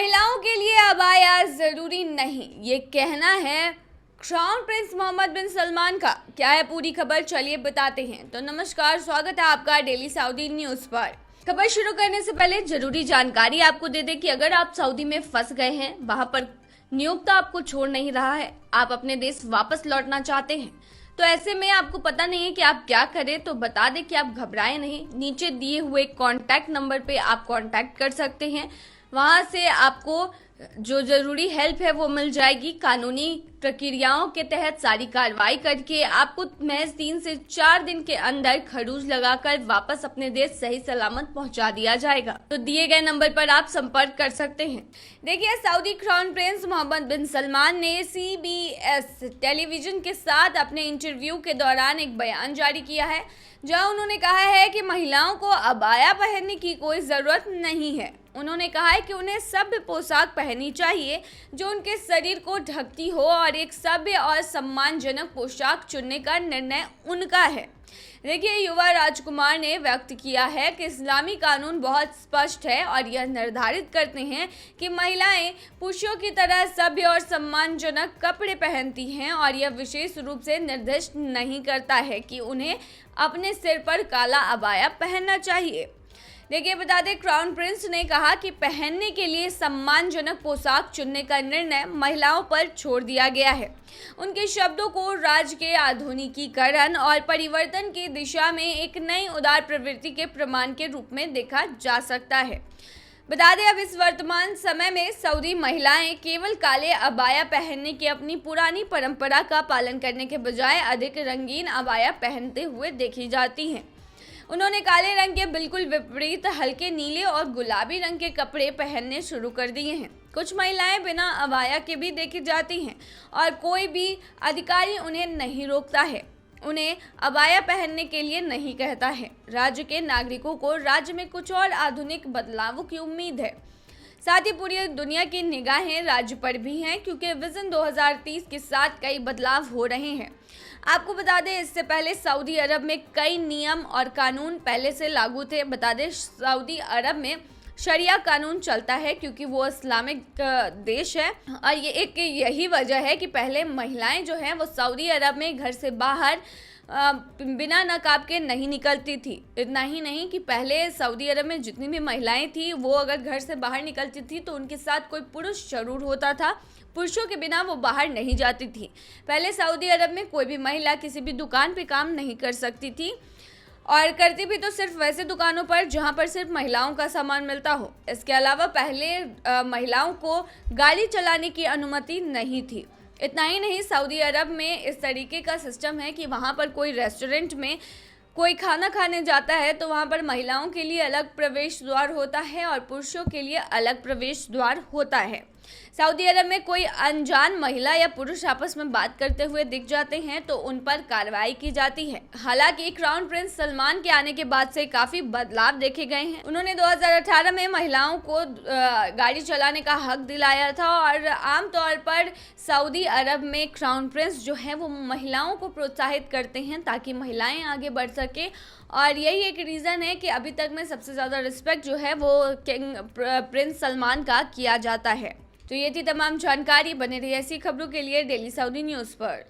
महिलाओं के लिए अबाया जरूरी नहीं, ये कहना है क्राउन प्रिंस मोहम्मद बिन सलमान का। क्या है पूरी खबर, चलिए बताते हैं। तो नमस्कार, स्वागत है आपका डेली सऊदी न्यूज पर। खबर शुरू करने से पहले जरूरी जानकारी आपको दे दें कि अगर आप सऊदी में फंस गए हैं, वहां पर नियोक्ता आपको छोड़ नहीं रहा है, आप अपने देश वापस लौटना चाहते हैं, तो ऐसे में आपको पता नहीं है कि आप क्या करें, तो बता दें कि आप घबराएं नहीं। नीचे दिए हुए कॉन्टैक्ट नंबर पे आप कॉन्टैक्ट कर सकते हैं, वहां से आपको जो जरूरी हेल्प है वो मिल जाएगी। कानूनी प्रक्रियाओं के तहत सारी कार्रवाई करके आपको महज 3 से 4 दिन के अंदर खरूज लगाकर वापस अपने देश सही सलामत पहुंचा दिया जाएगा। तो दिए गए नंबर पर आप संपर्क कर सकते हैं। देखिए, सऊदी क्राउन प्रिंस मोहम्मद बिन सलमान ने CBS टेलीविजन के साथ अपने इंटरव्यू के दौरान एक बयान जारी किया है, जहां उन्होंने कहा है कि महिलाओं को अबाया पहनने की कोई जरूरत नहीं है। उन्होंने कहा है कि उन्हें सभ्य पोशाक पहननी चाहिए जो उनके शरीर को ढकती हो, और एक सभ्य और सम्मानजनक पोशाक चुनने का निर्णय उनका है। देखिए, युवा राजकुमार ने व्यक्त किया है कि इस्लामी कानून बहुत स्पष्ट है और यह निर्धारित करते हैं कि महिलाएं पुरुषों की तरह सभ्य और सम्मानजनक कपड़े पहनती हैं, और यह विशेष रूप से निर्दिष्ट नहीं करता है कि उन्हें अपने सिर पर काला अबाया पहनना चाहिए। देखिए, बता दें, क्राउन प्रिंस ने कहा कि पहनने के लिए सम्मानजनक पोशाक चुनने का निर्णय महिलाओं पर छोड़ दिया गया है। उनके शब्दों को राज्य के आधुनिकीकरण और परिवर्तन की दिशा में एक नई उदार प्रवृत्ति के प्रमाण के रूप में देखा जा सकता है। बता दें, अब इस वर्तमान समय में सऊदी महिलाएं केवल काले अबाया पहनने की अपनी पुरानी परंपरा का पालन करने के बजाय अधिक रंगीन अबाया पहनते हुए देखी जाती हैं। उन्होंने काले रंग के बिल्कुल विपरीत हल्के नीले और गुलाबी रंग के कपड़े पहनने शुरू कर दिए हैं। कुछ महिलाएं बिना अबाया के भी देखी जाती हैं और कोई भी अधिकारी उन्हें नहीं रोकता है, उन्हें अबाया पहनने के लिए नहीं कहता है। राज्य के नागरिकों को राज्य में कुछ और आधुनिक बदलावों की उम्मीद है। साथ ही पूरी दुनिया की निगाहें राज्य पर भी हैं, क्योंकि विजन 2030 के साथ कई बदलाव हो रहे हैं। आपको बता दें, इससे पहले सऊदी अरब में कई नियम और कानून पहले से लागू थे। बता दें, सऊदी अरब में शरिया कानून चलता है क्योंकि वो इस्लामिक देश है, और ये एक यही वजह है कि पहले महिलाएं जो हैं वो सऊदी अरब में घर से बाहर बिना नकाब के नहीं निकलती थी। इतना ही नहीं कि पहले सऊदी अरब में जितनी भी महिलाएं थी, वो अगर घर से बाहर निकलती थी तो उनके साथ कोई पुरुष जरूर होता था। पुरुषों के बिना वो बाहर नहीं जाती थी। पहले सऊदी अरब में कोई भी महिला किसी भी दुकान पे काम नहीं कर सकती थी, और करती भी तो सिर्फ वैसे दुकानों पर जहां पर सिर्फ महिलाओं का सामान मिलता हो। इसके अलावा पहले महिलाओं को गाड़ी चलाने की अनुमति नहीं थी। इतना ही नहीं, सऊदी अरब में इस तरीके का सिस्टम है कि वहाँ पर कोई रेस्टोरेंट में कोई खाना खाने जाता है तो वहाँ पर महिलाओं के लिए अलग प्रवेश द्वार होता है और पुरुषों के लिए अलग प्रवेश द्वार होता है। सऊदी अरब में कोई अनजान महिला या पुरुष आपस में बात करते हुए दिख जाते हैं तो उन पर कार्रवाई की जाती है। हालांकि क्राउन प्रिंस सलमान के आने के बाद से काफी बदलाव देखे गए हैं। उन्होंने 2018 में महिलाओं को गाड़ी चलाने का हक दिलाया था, और आमतौर पर सऊदी अरब में क्राउन प्रिंस जो है वो महिलाओं को प्रोत्साहित करते हैं ताकि महिलाएं आगे बढ़ सके, और यही एक रीज़न है कि अभी तक में सबसे ज़्यादा रिस्पेक्ट जो है वो किंग प्रिंस सलमान का किया जाता है। तो ये थी तमाम जानकारी। बने रही ऐसी खबरों के लिए डेली सऊदी न्यूज़ पर।